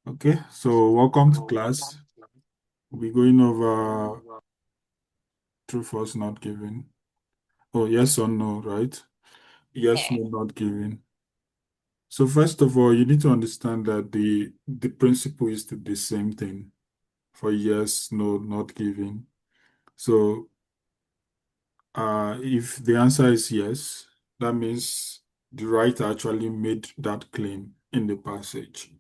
Okay, so welcome to class. We'll be going over true, false, not given. Oh, yes or no, right? Yes, Yeah. no, not given. So first of all, you need to understand that the principle is the same thing for yes, no, not given. So if the answer is yes, that means the writer actually made that claim in the passage.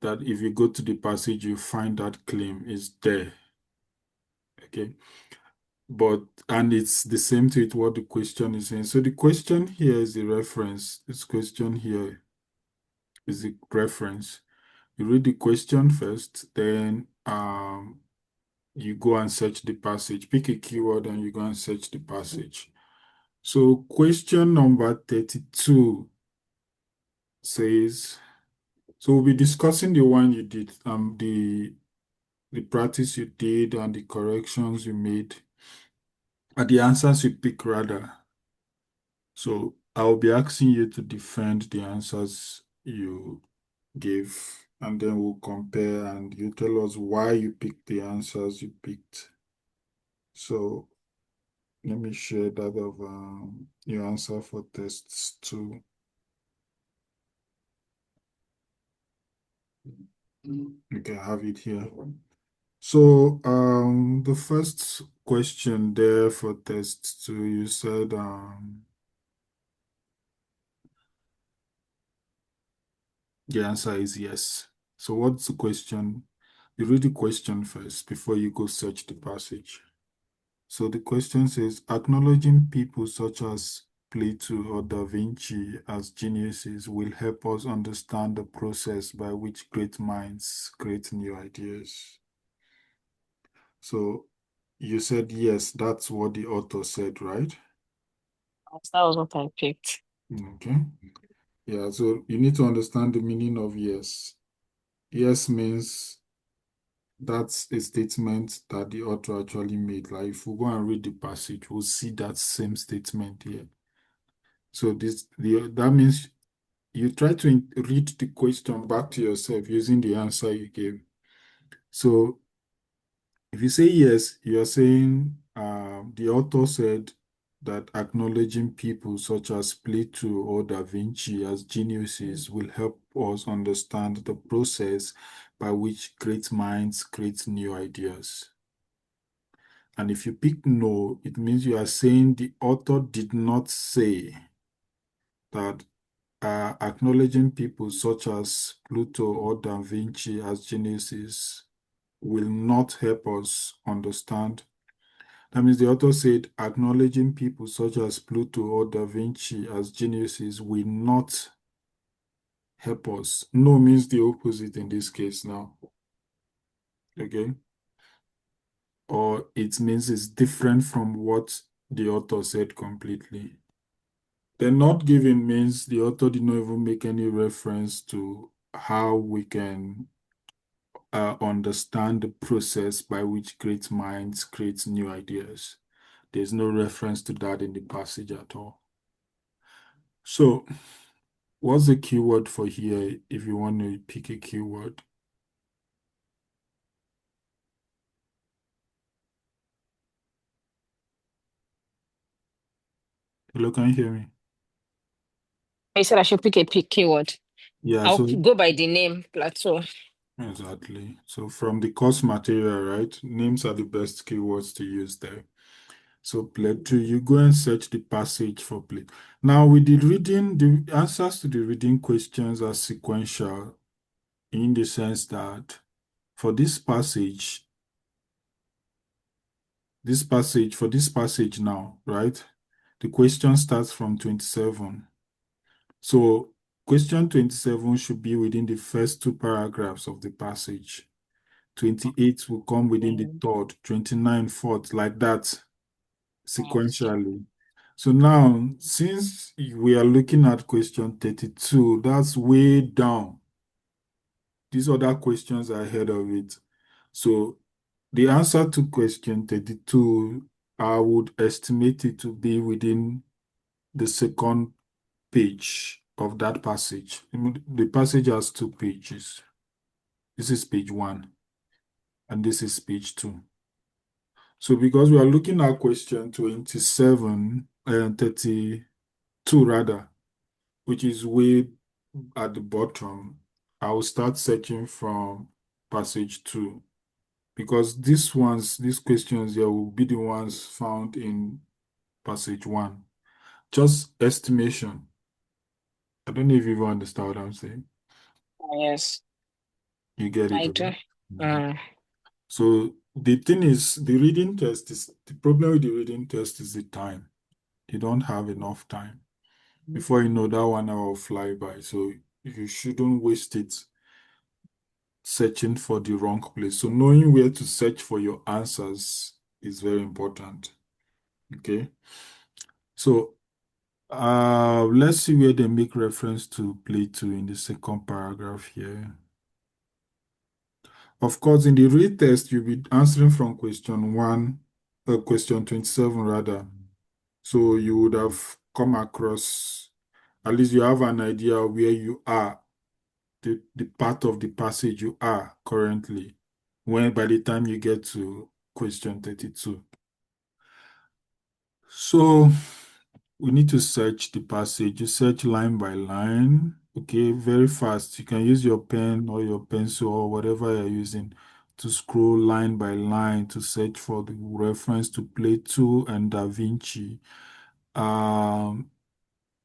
That if you go to the passage, you find that claim is there. Okay. And it's the same to it what the question is saying. So the question here is the reference. This question here is the reference. You read the question first, then you go and search the passage. Pick a keyword and you go and search the passage. So question number 32 says, so we'll be discussing the one you did, the practice you did and the corrections you made, and the answers you pick rather. So I'll be asking you to defend the answers you gave, and then we'll compare and you tell us why you picked the answers you picked. So let me share that of your answer for tests two. Okay, I have it here. So the first question there for test two, you said the answer is yes. So what's the question? You read the question first before you go search the passage. So the question says, acknowledging people such as Plato or Da Vinci as geniuses will help us understand the process by which great minds create new ideas. So you said yes, that's what the author said, right? That was what I picked. Okay. Yeah, so you need to understand the meaning of yes. Yes means that's a statement that the author actually made. Like if we go and read the passage, we'll see that same statement here. So that means you try to read the question back to yourself using the answer you gave. So if you say yes, you are saying the author said that acknowledging people such as Plato or Da Vinci as geniuses will help us understand the process by which great minds create new ideas. And if you pick no, it means you are saying the author did not say that acknowledging people such as Pluto or Da Vinci as geniuses will not help us understand. That means the author said acknowledging people such as Pluto or Da Vinci as geniuses will not help us. No means the opposite in this case now. Okay? Or it means it's different from what the author said completely. The not given means the author did not even make any reference to how we can understand the process by which great minds create new ideas. There's no reference to that in the passage at all. So, what's the keyword for here if you want to pick a keyword? Hello, can you hear me? I said I should pick a keyword. Yeah, I'll so go by the name Plateau. exactly. So from the course material, right? Names are the best keywords to use there. So play two, you go and search the passage for play. Now with the reading, the answers to the reading questions are sequential in the sense that for this passage now, right? The question starts from 27. So question 27 should be within the first two paragraphs of the passage. 28 will come within the Mm. third, 29 fourth, like that, Okay. sequentially. So now, since we are looking at question 32, that's way down. These other questions are ahead of it. So the answer to question 32, I would estimate it to be within the second page of that passage. The passage has 2 pages. This is page 1, and this is page 2. So because we are looking at question 27 and 32 rather, which is way at the bottom, I will start searching from passage 2 because these questions here will be the ones found in passage 1. Just estimation. I don't know if you understand what I'm saying. Yes, You get it, I right? do. Mhm. Mm. So the thing is, the problem with the reading test is the time. You don't have enough time. Before you know, that 1 hour will fly by. So you shouldn't waste it searching for the wrong place. So knowing where to search for your answers is very important. Okay. So let's see where they make reference to Plato in the second paragraph here. Of course, in the read test, you'll be answering from question 27 rather. So you would have come across, at least you have an idea where you are, the part of the passage you are currently, when by the time you get to question 32. So we need to search the passage. You search line by line, okay, very fast. You can use your pen or your pencil or whatever you're using to scroll line by line to search for the reference to Plato and Da Vinci. Um,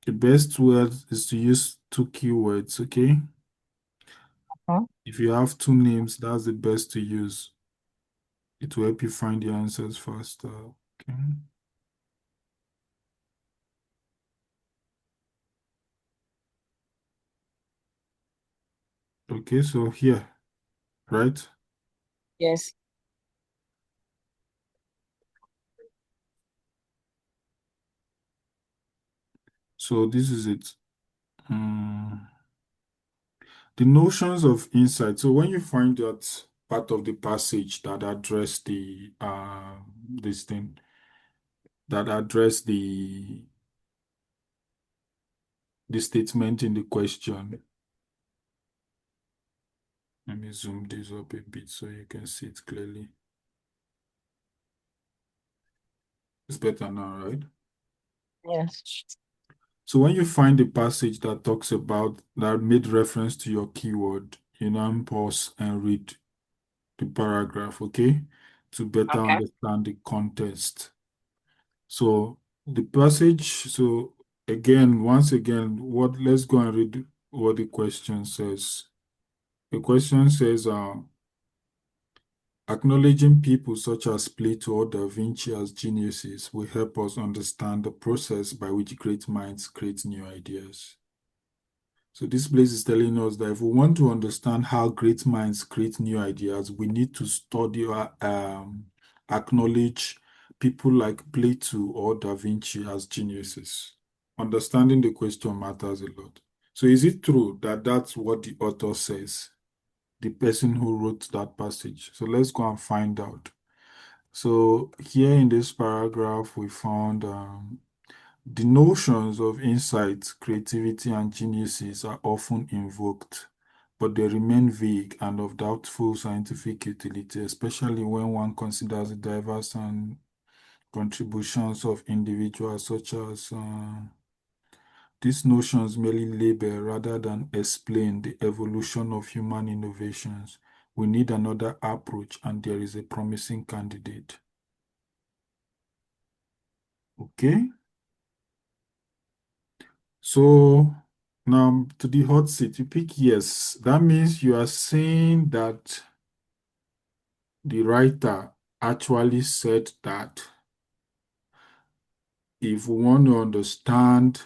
the best word is to use 2 keywords, okay? Huh? If you have 2 names, that's the best to use. It will help you find the answers faster. Okay. Okay, so here, right? Yes. So this is it. Um, the notions of insight. So when you find that part of the passage that address the this thing, that address the statement in the question. Let me zoom this up a bit so you can see it clearly. It's better now, right? Yes. So when you find the passage that talks about that made reference to your keyword, you now pause and read the paragraph, okay? To better Okay. understand the context. So the passage, so again, once again, let's go and read what the question says. The question says, acknowledging people such as Plato or Da Vinci as geniuses will help us understand the process by which great minds create new ideas. So this place is telling us that if we want to understand how great minds create new ideas, we need to study or acknowledge people like Plato or Da Vinci as geniuses. Understanding the question matters a lot. So is it true that that's what the author says, the person who wrote that passage? So let's go and find out. So here in this paragraph, we found the notions of insight, creativity, and geniuses are often invoked, but they remain vague and of doubtful scientific utility, especially when one considers the diverse and contributions of individuals such as these notions merely label rather than explain the evolution of human innovations. We need another approach, and there is a promising candidate. Okay? So now to the hot seat, you pick yes. That means you are saying that the writer actually said that if we want to understand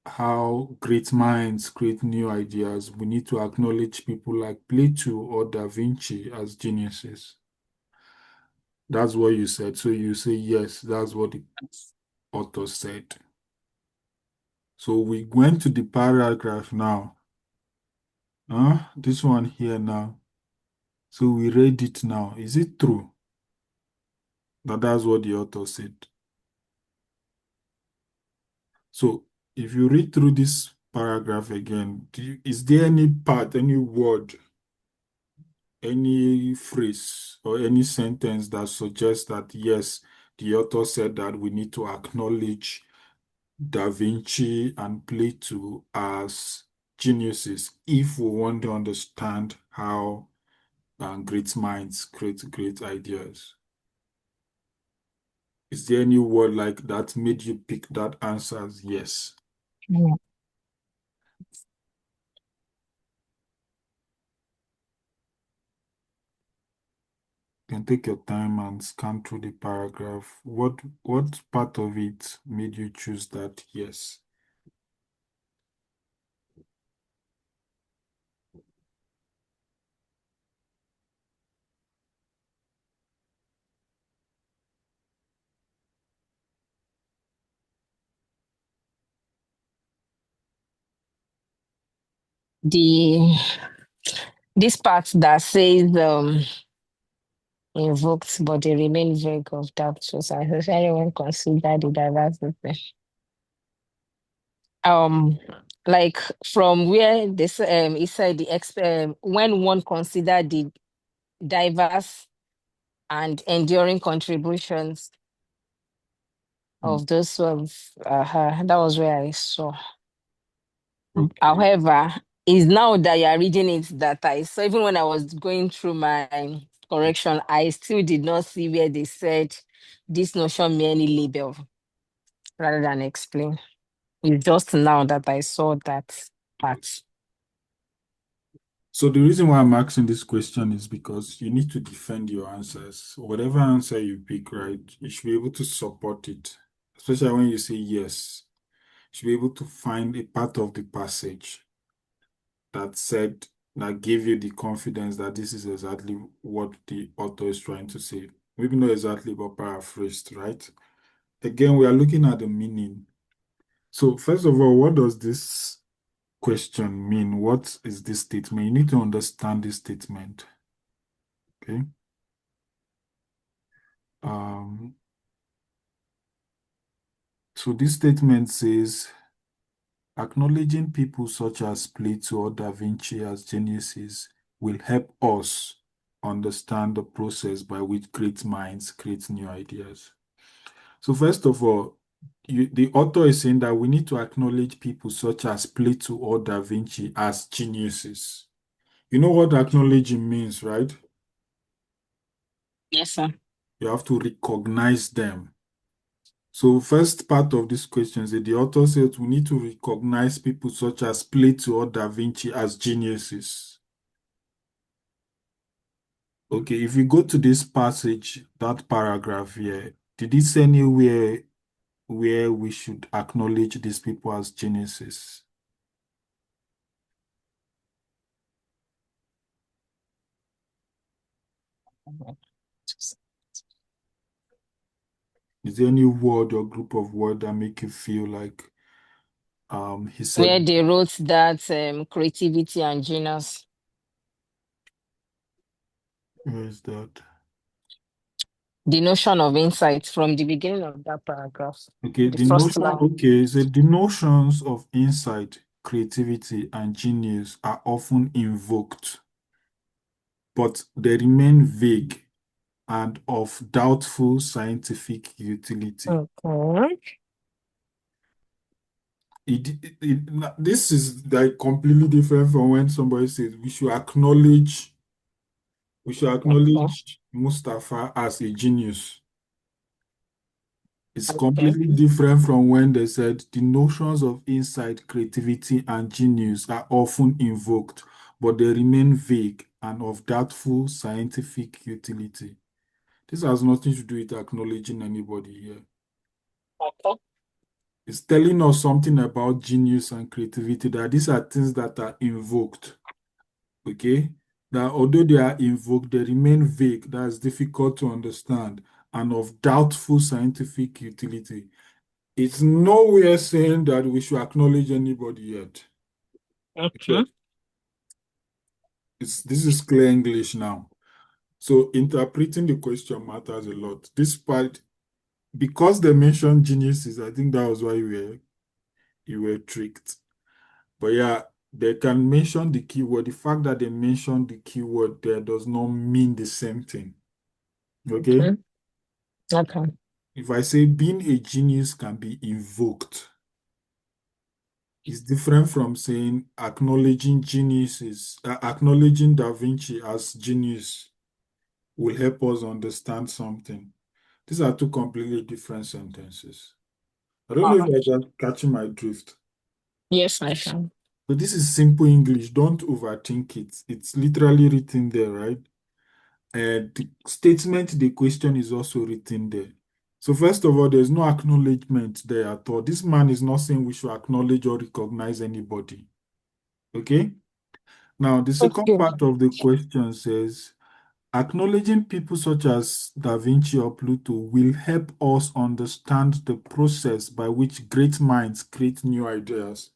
how great minds create new ideas, we need to acknowledge people like Plato or Da Vinci as geniuses. That's what you said. So you say yes, that's what the author said. So we went to the paragraph now. This one here now. So we read it now. Is it true that that's what the author said? So if you read through this paragraph again. Is there any part, any word, any phrase, or any sentence that suggests that, yes, the author said that we need to acknowledge Da Vinci and Plato as geniuses if we want to understand how great minds create great ideas? Is there any word like that made you pick that answer as yes? Mm. You can take your time and scan through the paragraph. What part of it made you choose that yes? The this part that says invoked, but they remain vague of doubt. So especially when consider the diversity. Um, like from where this he said when one consider the diverse and enduring contributions Hmm. of those ones, that was where I saw. Okay. However, it's now that you are reading it that I saw, even when I was going through my correction, I still did not see where they said this notion merely label rather than explain. It's just now that I saw that part. So the reason why I'm asking this question is because you need to defend your answers. Whatever answer you pick, right, you should be able to support it. Especially when you say yes, you should be able to find a part of the passage that said, that gave you the confidence that this is exactly what the author is trying to say. Maybe not exactly, but paraphrased, right? Again, we are looking at the meaning. So, first of all, what does this question mean? What is this statement? You need to understand this statement. Okay. Um, so this statement says, acknowledging people such as Plato or Da Vinci as geniuses will help us understand the process by which great minds create new ideas. So first of all, the author is saying that we need to acknowledge people such as Plato or Da Vinci as geniuses. You know what acknowledging means, right? Yes, sir. You have to recognize them. So first part of this question is that the author said we need to recognize people such as Plato or Da Vinci as geniuses. Okay, if you go to this passage, that paragraph here, did it say anywhere where we should acknowledge these people as geniuses? Is there any word or group of words that make you feel like he Where said, they wrote that creativity and genius, where is that? the notion of insight from the beginning of that paragraph, Okay, the first line. so the notions of insight, creativity, and genius are often invoked, but they remain vague and of doubtful scientific utility. Okay. This is like completely different from when somebody says Okay. we should acknowledge Mustafa as a genius. It's Okay. completely different from when they said the notions of insight, creativity, and genius are often invoked, but they remain vague and of doubtful scientific utility. This has nothing to do with acknowledging anybody here. Okay. It's telling us something about genius and creativity, that these are things that are invoked, okay? That although they are invoked, they remain vague, that's difficult to understand, and of doubtful scientific utility. It's nowhere saying that we should acknowledge anybody yet. Okay. Okay. This is clear English now. So interpreting the question matters a lot. This part, because they mentioned geniuses, I think that was why you were tricked. But yeah, they can mention the keyword. The fact that they mention the keyword there does not mean the same thing. Okay? Okay. Okay. If I say being a genius can be invoked, it's different from saying acknowledging Da Vinci as genius will help us understand something. These are two completely different sentences. I don't know All if right. you're just catching my drift. Yes, I can. So this is simple English. Don't overthink it. It's literally written there, right? The statement, the question is also written there. So first of all, there's no acknowledgement there at all. This man is not saying we should acknowledge or recognize anybody. Okay? Now, the second Okay. part of the question says, acknowledging people such as Da Vinci or Pluto will help us understand the process by which great minds create new ideas.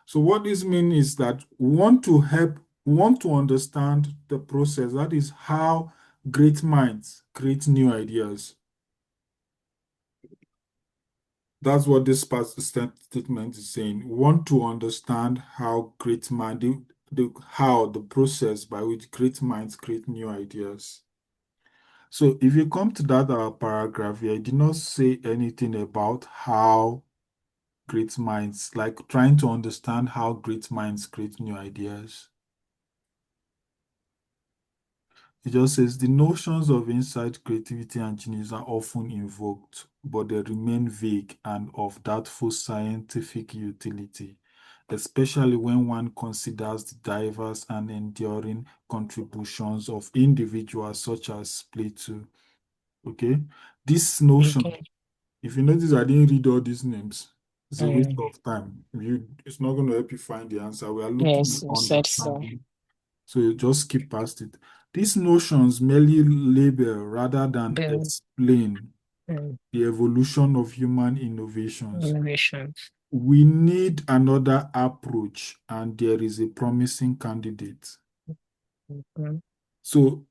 So what this means is that we want to understand the process. That is how great minds create new ideas. That's what this statement is saying. We want to understand how how the process by which great minds create new ideas. So if you come to that paragraph here, it did not say anything about how great minds, like trying to understand how great minds create new ideas. It just says the notions of insight, creativity, and genius are often invoked, but they remain vague and of doubtful scientific utility, especially when one considers the diverse and enduring contributions of individuals such as Plato. Okay, this notion, Okay. if you notice, I didn't read all these names. It's a waste Mm. of time. It's not going to help you find the answer. We are looking Yes, at you said so. understanding, so you just skip past it. These notions merely label rather than Bill. explain Mm. the evolution of human innovations. Innovation. We need another approach, and there is a promising candidate. Mhm. So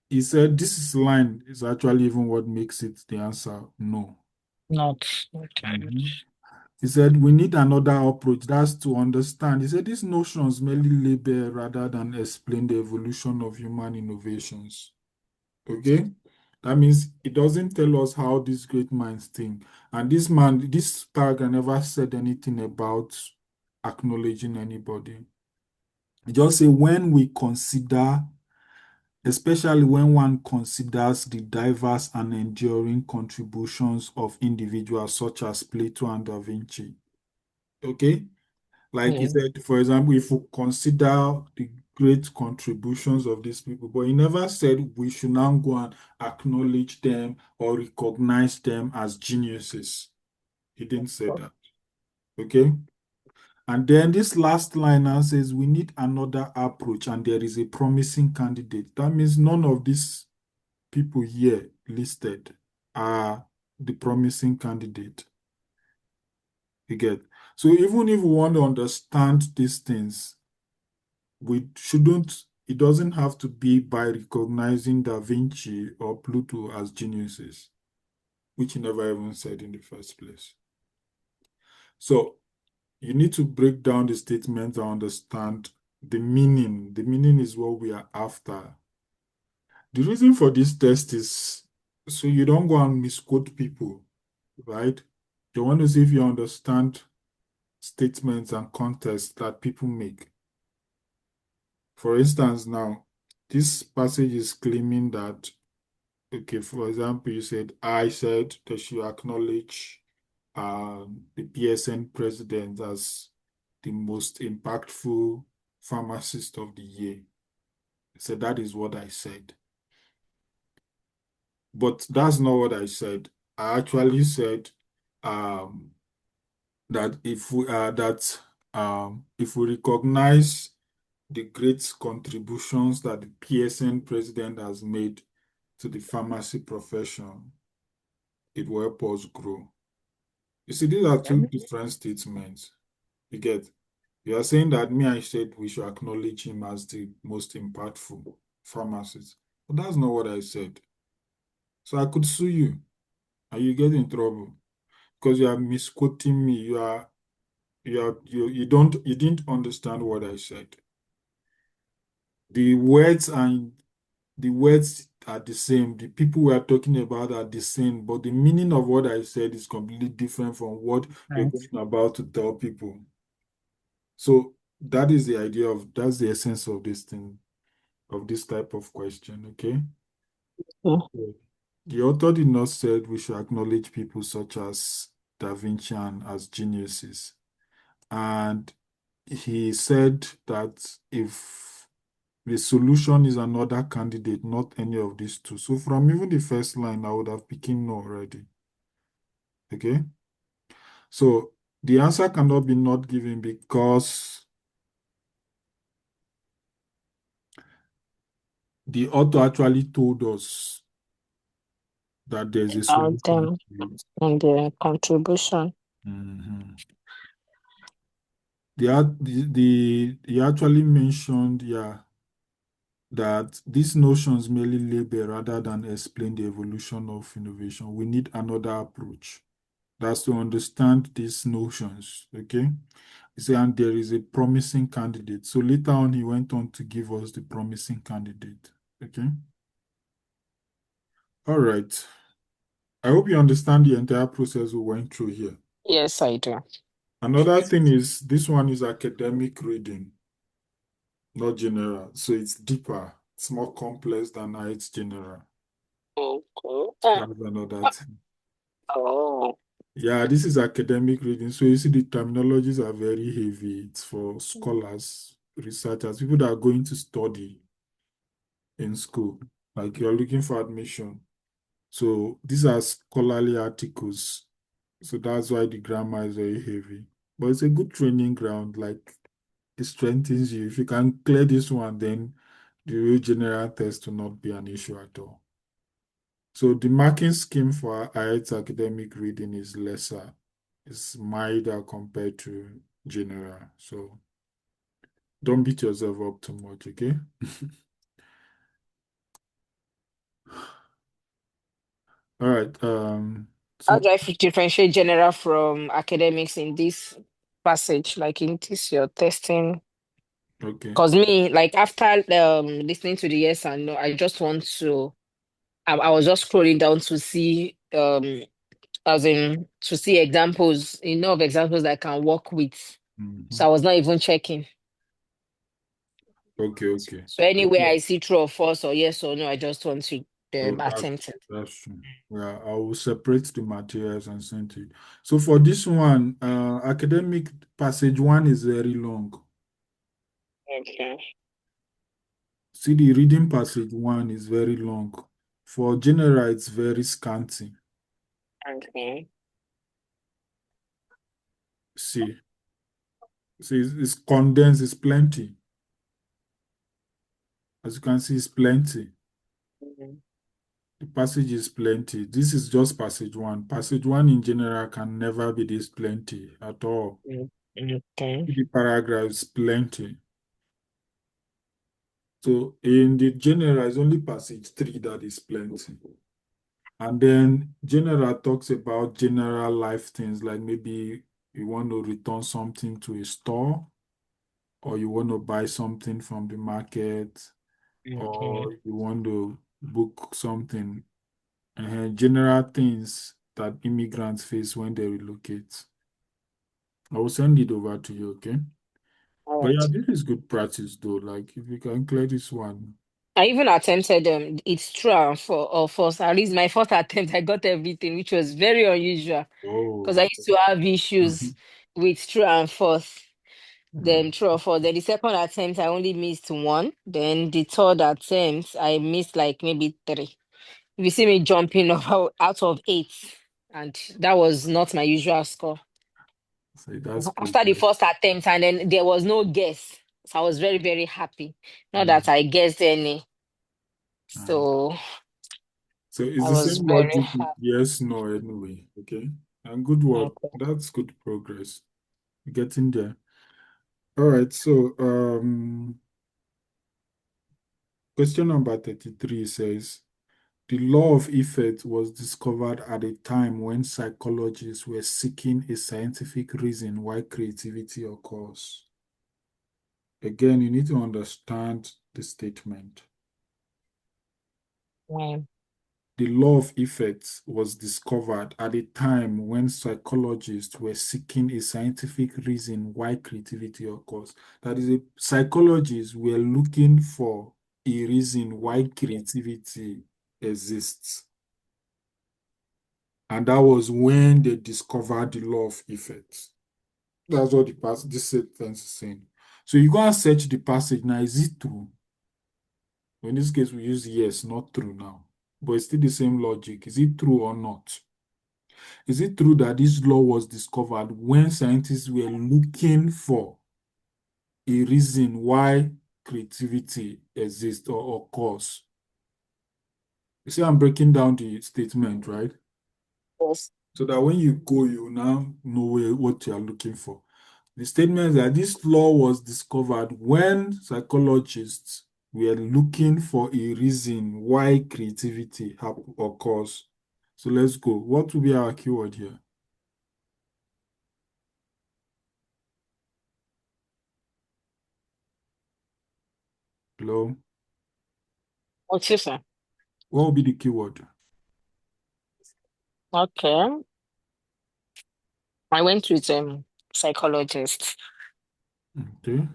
he said this line is actually even what makes it the answer no. Not okay. Mhm. He said we need another approach. That's to understand. He said these notions merely label rather than explain the evolution of human innovations. Okay? That means it doesn't tell us how these great minds think. And this paragraph never said anything about acknowledging anybody. It just say when we consider, especially when one considers the diverse and enduring contributions of individuals such as Plato and Da Vinci. Okay? Like he Mm. said, for example, if we consider the great contributions of these people, but he never said we should now go and acknowledge them or recognize them as geniuses. He didn't say that. Okay. And then this last line now says we need another approach and there is a promising candidate. That means none of these people here listed are the promising candidate. You get. So even if we want to understand these things, we shouldn't, it doesn't have to be by recognizing Da Vinci or Pluto as geniuses, which he never even said in the first place. So you need to break down the statement and understand the meaning. The meaning is what we are after. The reason for this test is so you don't go and misquote people, right? You want to see if you understand statements and context that people make. For instance, now, this passage is claiming that, okay, for example, you said, I said they should acknowledge the PSN president as the most impactful pharmacist of the year. So that is what I said. But that's not what I said. I actually said um, that if we recognize the great contributions that the PSN president has made to the pharmacy profession, it will help us grow. You see, these are two Okay. different statements. You get, you are saying that me, I said we should acknowledge him as the most impactful pharmacist. But that's not what I said. So I could sue you and you get in trouble because you are misquoting me. you didn't understand what I said. The words and the words are the same. The people we are talking about are the same, but the meaning of what I said is completely different from what you're Right. going about to tell people. So that is the idea of that's the essence of this thing, of this type of question, okay? Mm. Yeah. The author did not say we should acknowledge people such as Da Vinci and as geniuses. And he said that if the solution is another candidate, not any of these two. So from even the first line, I would have picked no already. Okay. So the answer cannot be not given because the author actually told us that there's a About solution them to it. and their contribution. Mhm. He actually mentioned, yeah, that these notions merely label rather than explain the evolution of innovation. We need another approach. That's to understand these notions. Okay. He said, and there is a promising candidate. So later on, he went on to give us the promising candidate. Okay. All right. I hope you understand the entire process we went through here. Yes, I do. Another thing is this one is academic reading, not general. So it's deeper. It's more complex than it's general. Okay. That's another thing. Oh. Yeah, this is academic reading. So you see the terminologies are very heavy. It's for scholars, researchers, people that are going to study in school. Like you're looking for admission. So these are scholarly articles. So that's why the grammar is very heavy. But it's a good training ground. Like it strengthens you. If you can clear this one, then the real general test will not be an issue at all. So the marking scheme for IELTS academic reading is lesser. It's milder compared to general. So don't beat yourself up too much, okay? All right. How So do I differentiate general from academics in this passage, like in this your testing? okay. Because me, like after listening to the yes and no, I just want to. I was just scrolling down to see as in to see examples, enough examples that I can work with. So Mhm. I was not even checking. Okay, okay. So anywhere Okay. I see true or false or yes or no, I just want to Oh, attempt it. that's true. Yeah, I will separate the materials and send to you. So for this one, academic passage one is very long. Okay. See, the reading passage one is very long. For general, it's very scanty. Okay. See, it's condensed, it's plenty. As you can see, it's plenty. Mhm. The passage is plenty. This is just passage one. Passage one in general can never be this plenty at all. Mm. Okay. The paragraph is plenty. So in the general, it's only passage three that is plenty. And then general talks about general life things like maybe you want to return something to a store, or you want to buy something from the market, Okay. or you want to book something. General things that immigrants face when they relocate. I will send it over to you, okay? All But yeah, right. this is good practice though. Like if you can clear this one. I even attempted it's true and for or false. At least my first attempt, I got everything, which was very unusual because I Oh. used to have issues with true and false. Yeah. Then true or false. Then the second attempt, I only missed one. Then the third attempt, I missed like maybe three. If you see me jumping out of eight, and that was not my usual score. So that's good. After the first attempt, and then there was no guess. So I was very, very happy. Not Mm. that I guessed any. Uh, So so it's I the was same very logic with happy. yes, no, anyway. Okay. And good work. Okay. That's good progress. Getting there. All right. So question number 33 says The law of effect was discovered at a time when psychologists were seeking a scientific reason why creativity occurs. Again, you need to understand the statement. When? The law of effects was discovered at a time when psychologists were seeking a scientific reason why creativity occurs. That is, psychologists were looking for a reason why creativity exists. And that was when they discovered the law of effects. That's what this sentence is saying. So you go and search the passage now. Is it true? In this case, we use yes, not true now. But it's still the same logic. Is it true or not? Is it true that this law was discovered when scientists were looking for a reason why creativity exists or occurs? You see, I'm breaking down the statement, right? Yes. So that when you go, you now know what you are looking for. The statement is that this law was discovered when psychologists were looking for a reason why creativity occurs. So let's go. What will be our keyword here? Hello? What you say? What will be the keyword? Okay. I went with psychologist Okay.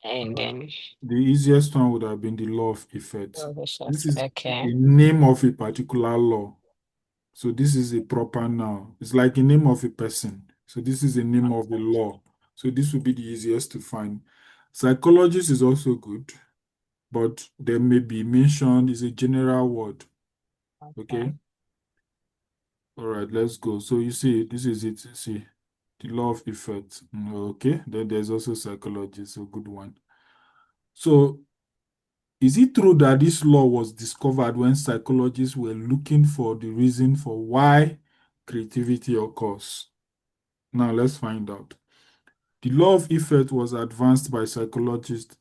and Uh, then the easiest one would have been the law of effect. This is okay. the name of a particular law. So this is a proper noun. It's like a name of a person. So this is the name of the law. So this would be the easiest to find. Psychologist is also good, but there may be mentioned is a general word. Okay. Okay. All right, let's go. So you see, this is it. See, the law of effect. Okay. Then there's also psychology. So good one. So is it true that this law was discovered when psychologists were looking for the reason for why creativity occurs? Now let's find out. The law of effect was advanced by psychologists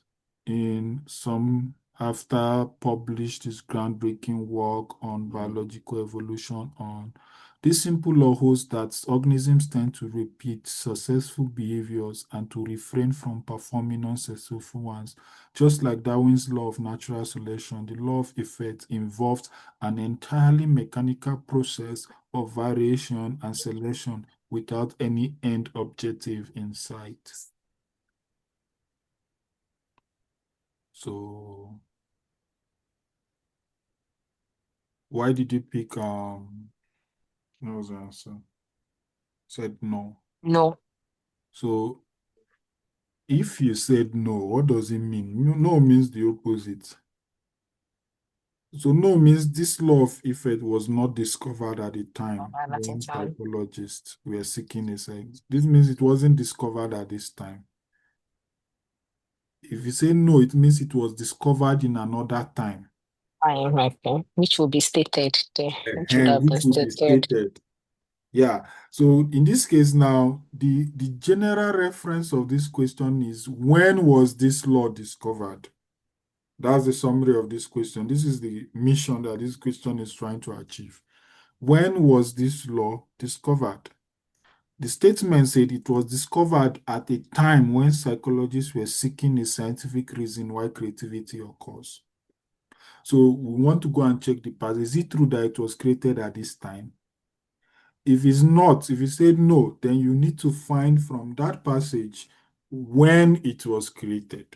in some after published his groundbreaking work on biological evolution on this simple law holds that organisms tend to repeat successful behaviors and to refrain from performing unsuccessful ones. Just like Darwin's law of natural selection, the law of effect involves an entirely mechanical process of variation and selection without any end objective in sight. So why did you pick what was the answer? Said no. No, So if you said no, what does it mean? No means the opposite. So no means this law of effect was not discovered at the time not in when time. psychologists were seeking a science. This means it wasn't discovered at this time. If you say no, it means it was discovered in another time. Fine, okay. Which will be stated there. Which would have been Which would be stated. stated. Yeah. So in this case now, the general reference of this question is when was this law discovered? That's the summary of this question. This is the mission that this question is trying to achieve. When was this law discovered? The statement said it was discovered at a time when psychologists were seeking a scientific reason why creativity occurs. So we want to go and check the past. Is it true that it was created at this time? If it's not, if you say no, then you need to find from that passage when it was created.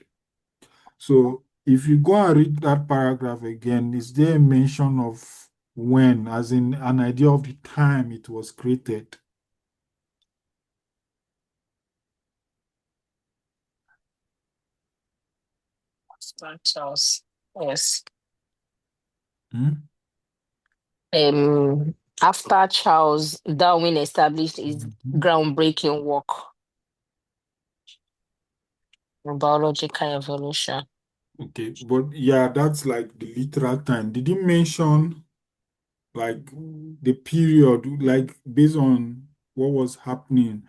So if you go and read that paragraph again, is there a mention of when, as in an idea of the time it was created? Charles. Yes. Hmm? After Charles Darwin established his Mhm. groundbreaking work on biological evolution. Okay, but yeah, that's like the literal time. Did you mention like the period, like based on what was happening?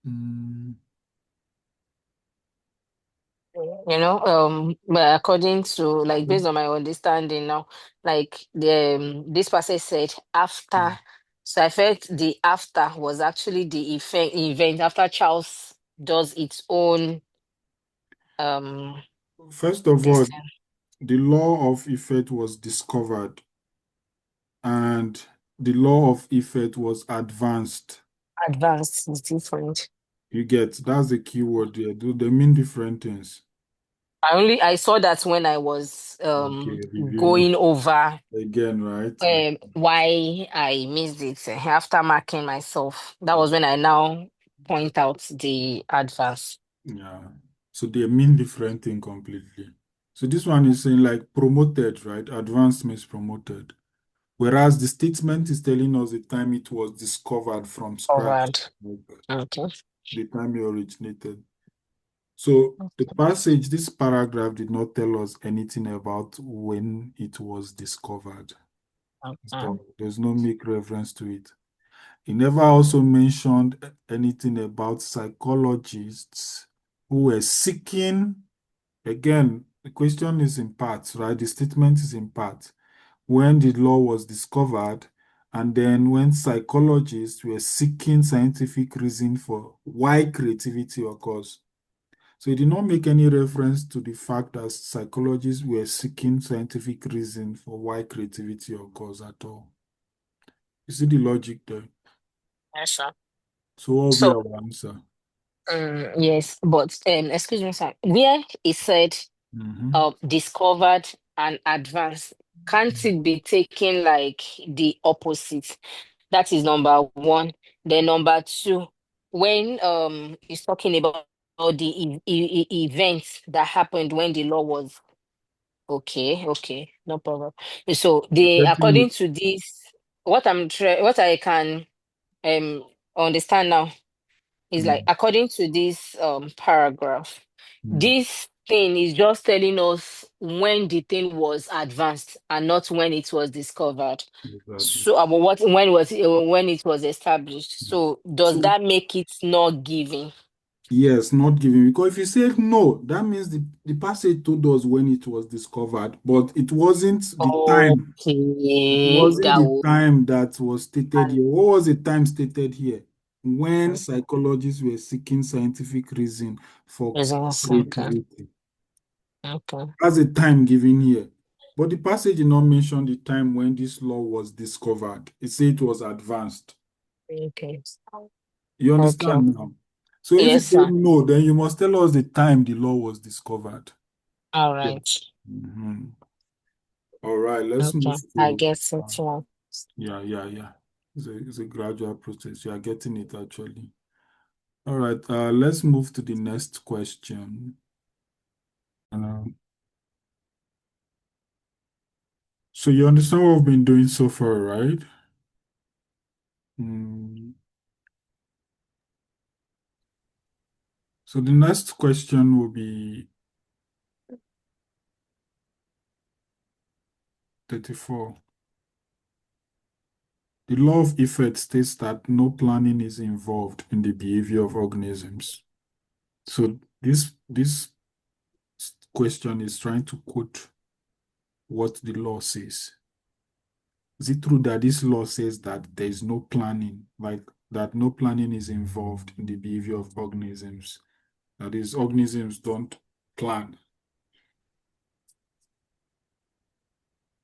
Mm, But according to like based on my understanding now, like this passage said after, so I felt the after was actually the event after Charles does its own um First of this all, thing. the law of effect was discovered and the law of effect was advanced. Advanced is different. You get that's the key word there. Do they mean different things? I saw that when I was Okay, reviewing going over again, right? why I missed it after marking myself. That was when I now point out the advance. Yeah. So they mean different thing completely. So this one is saying like promoted, right? Advanced means promoted. Whereas the statement is telling us the time it was discovered from scratch, Covered. like Okay. the time it originated. So the passage, this paragraph did not tell us anything about when it was discovered. Okay. So there's no make reference to it. He never also mentioned anything about psychologists who were seeking. Again, the question is in parts, right? The statement is in part. When the law was discovered, and then when psychologists were seeking scientific reason for why creativity occurs. So it did not make any reference to the fact that psychologists were seeking scientific reason for why creativity occurs at all. You see the logic there? Yes, sir. So what will be So, our answer? yes, but excuse me, sir. Where it said Mhm. discovered and advanced, can't it be taken like the opposite? That is number one. Then number two, when he's talking about the events that happened when the law was okay, okay, no problem. So the Getting according it. to this, what I can um understand now is like Mm. according to this paragraph, Mm. this thing is just telling us when the thing was advanced and not when it was discovered. Exactly. So what when it was established. So does So that make it not giving? yes, not giving. Because if you say no, that means the passage told us when it was discovered, but it wasn't the time. It Okay, wasn't that the will time that was stated here. What was the time stated here? When psychologists were seeking scientific reason for results. Okay, creativity. okay, That's a time given here. But the passage did not mention the time when this law was discovered. It said it was advanced. okay, You okay. understand now? So if you Yes, say sir. no, then you must tell us the time the law was discovered. All Yeah. right. Mhm. All right, let's move Okay, I to guess it's one. yeah. It's a gradual process. You are getting it actually. All right, let's move to the next question. Um, so you understand what we've been doing so far, right? Mm, So the next question will be 34. The law of effect states that no planning is involved in the behavior of organisms. So this question is trying to quote what the law says. Is it true that this law says that there is no planning, like that no planning is involved in the behavior of organisms? That is, organisms don't plan.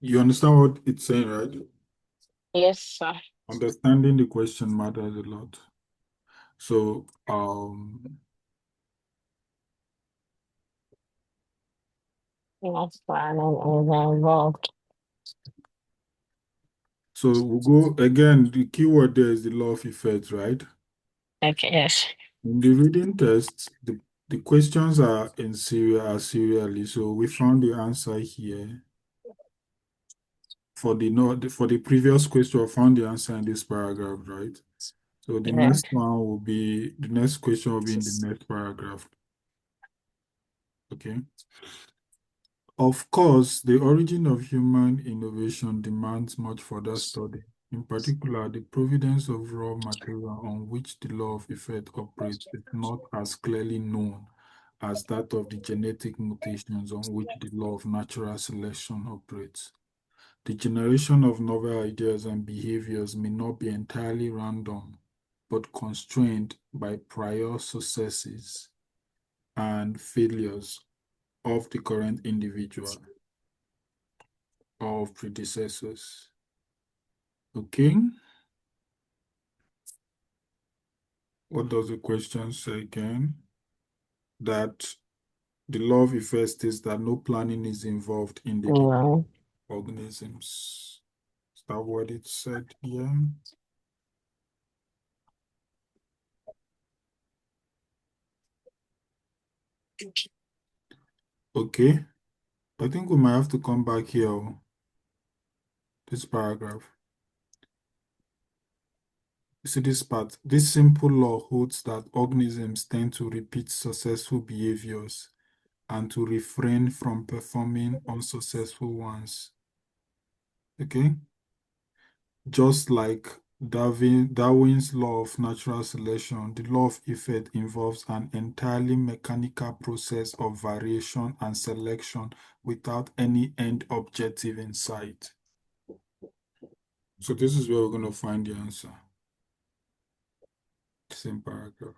You understand what it's saying, right? Yes, sir. Understanding the question matters a lot. So, Yes, planning is involved. so we'll go again. The keyword there is the law of effect, right? Okay, yes. In the reading test, the questions are in serially. So we found the answer here. For the no, for the previous question, I found the answer in this paragraph, right? So the Yeah. next one will be the next question will be in the next paragraph. Okay. Of course, the origin of human innovation demands much further study. In particular, the providence of raw material on which the law of effect operates is not as clearly known as that of the genetic mutations on which the law of natural selection operates. The generation of novel ideas and behaviors may not be entirely random, but constrained by prior successes and failures of the current individual or of predecessors. Okay? What does the question say again? That the law of effect states that no planning is involved in the behavior Yeah. of organisms. Is that what it said here? Okay. I think we might have to come back here. This paragraph. You see this part? This simple law holds that organisms tend to repeat successful behaviors and to refrain from performing unsuccessful ones. Okay? Just like Darwin's law of natural selection, the law of effect involves an entirely mechanical process of variation and selection without any end objective in sight. So this is where we're going to find the answer. Same paragraph.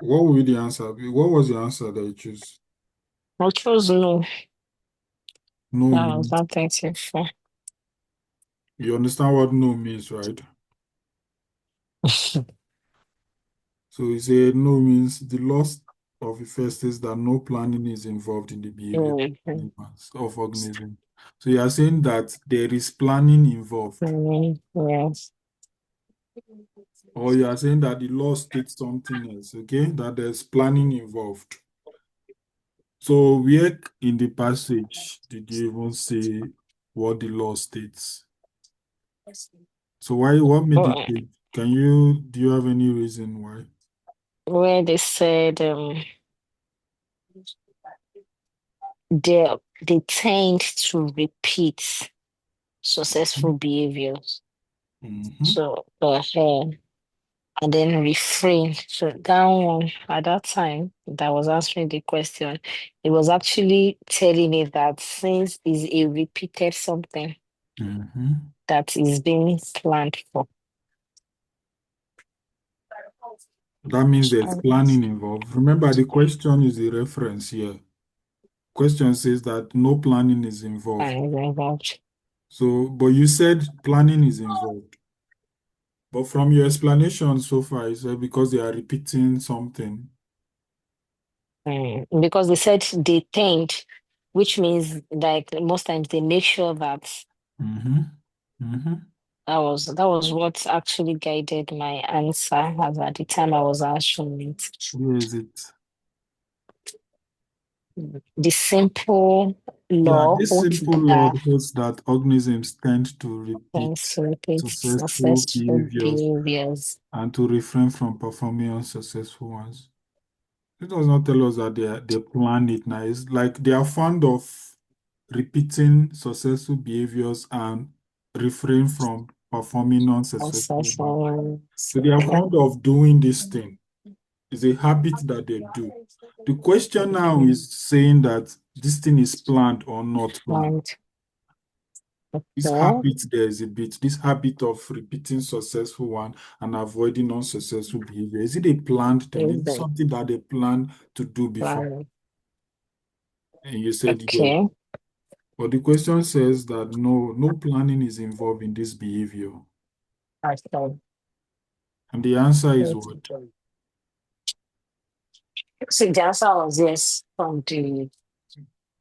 What will be the answer? What was the answer that you choose? I chose no. No That was means. not 34. You understand what no means, right? So you say no means the loss of effect is that no planning is involved in the behavior Mhm. of organism. So you are saying that there is planning involved, Yes. or you are saying that the law states something else, okay? That there's planning involved. So where in the passage did you even say what the law states? So what made it Well, change? Do you have any reason why? where they said they tend to repeat successful behaviors. Mm-hmm. So and then refrain. So that one at that time that was answering the question, it was actually telling me that since is a repeated something Mm-hmm. that is being planned for. That means there's And planning involved. Remember, the question is the reference here. Question says that no planning is involved. involved. So, but you said planning is involved. But from your explanation so far, you said because they are repeating something. Because they said they tend, which means like most times they make sure that Mm-hmm. Mm-hmm. that was what actually guided my answer as at the time I was answering it. Where is it? The simple Yeah, law this holds simple law that holds that organisms tend to repeat tends to repeat successful successful behaviors behaviors. and to refrain from performing unsuccessful ones. It does not tell us that they plan it now. It's like they are fond of repeating successful behaviors and refrain from performing unsuccessful ones. Successful. So they are fond of doing this thing. It's a habit that they do. The question now Okay. is saying that this thing is planned or not planned. And This okay. habit there is a bit, this habit of repeating successful one and avoiding unsuccessful behavior. Is it a planned thing? Is Is it the something that they plan to do before? plan. And you said yes. Okay. But the question says that no planning is involved in this behavior. I thought. And the answer is what? So the answer was yes from the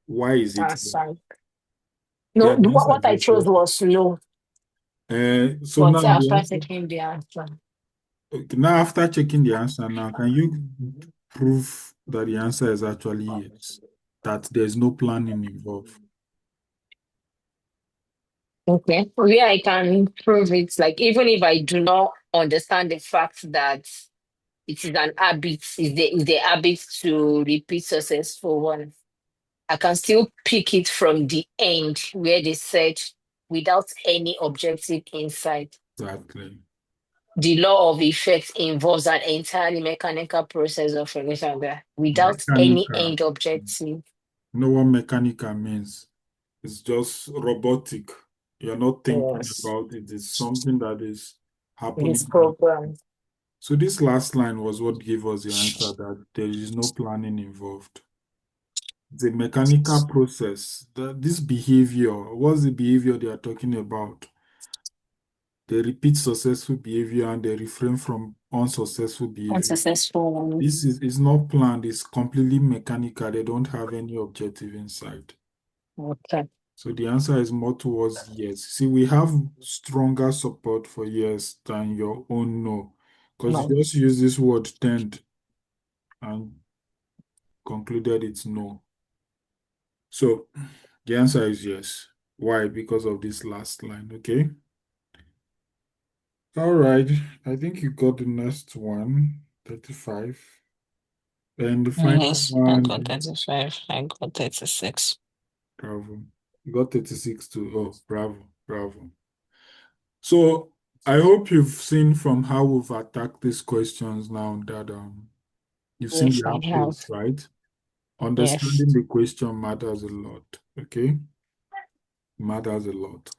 Why is it there? answer. No, Yeah, the answer what is I just chose yes. was no, So now but the after answer, taking the answer, okay, now after checking the answer now, can you prove that the answer is actually yes? That there's no planning involved? okay, where I can prove it, like even if I do not understand the fact that it is an habit, is the habit to repeat successful one, I can still pick it from the end where they said without any objective insight. Exactly. The law of effect involves an entirely mechanical process of relation there without any Mechanical. end objective. You know what mechanical means? It's just robotic. You're not thinking Yes. about it. It's something that is This happening. program. So this last line was what gave us the answer that there is no planning involved. It's a mechanical process. This behavior, what's the behavior they are talking about? They repeat successful behavior and they refrain from unsuccessful behavior. Unsuccessful one. This is not planned, it's completely mechanical. They don't have any objective inside. Okay. So the answer is more towards yes. See, we have stronger support for yes than your own no. Because No. you just use this word tend and concluded it's no. So the answer is yes. Why? Because of this last line, okay? All right. I think you got the next one, 35. And the final Yes, I got one, 35. I got 36. bravo. You got 36 too. Oh, bravo, bravo. So I hope you've seen from how we've attacked these questions now that you've seen Yes, the I have. approach, right? Yes. Understanding the question matters a lot. Okay? Matters a lot.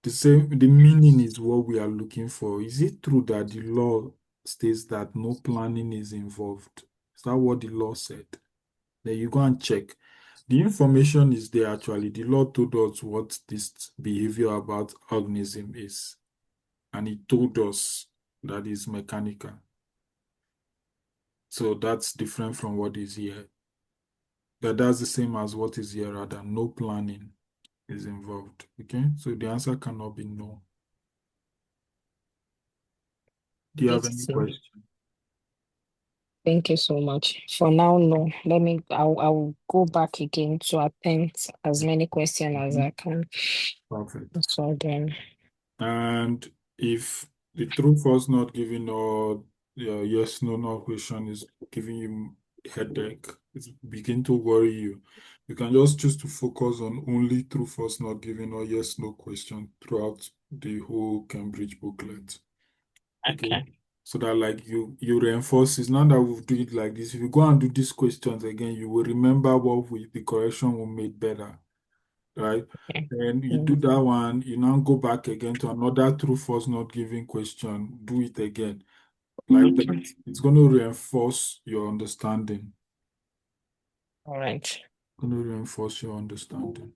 The meaning is what we are looking for. Is it true that the law states that no planning is involved? Is that what the law said? Then you go and check. The information is there actually. The law told us what this behavior about organism is, and it told us that it's mechanical. So that's different from what is here. That's the same as what is here, rather. No planning is involved. Okay, so the answer cannot be no. Do you have Let's any see. question? Thank you so much. For now, no. I'll go back again to attempt as many questions as Mhm. I can. Perfect. So then, And if the true false not giving or yes no no question is giving you headache, it's begin to worry you. You can just choose to focus on only true false not giving or yes no question throughout the whole Cambridge booklet. Okay. okay. So that like you reinforce it. Now that we've do it like this, if you go and do these questions again, you will remember what we the correction we made better, right? Okay. And you do Mm, that one, you now go back again to another true false not giving question, do it again. Like okay. that, it's going to reinforce your understanding. All right. Going to reinforce your understanding.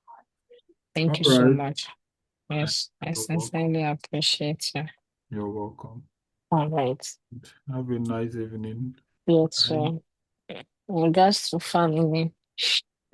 All Thank you so right. much. Yes, I You're welcome. sincerely appreciate you. You're welcome. All right. Have a nice evening. Yes, Bye. sir. In regards to family.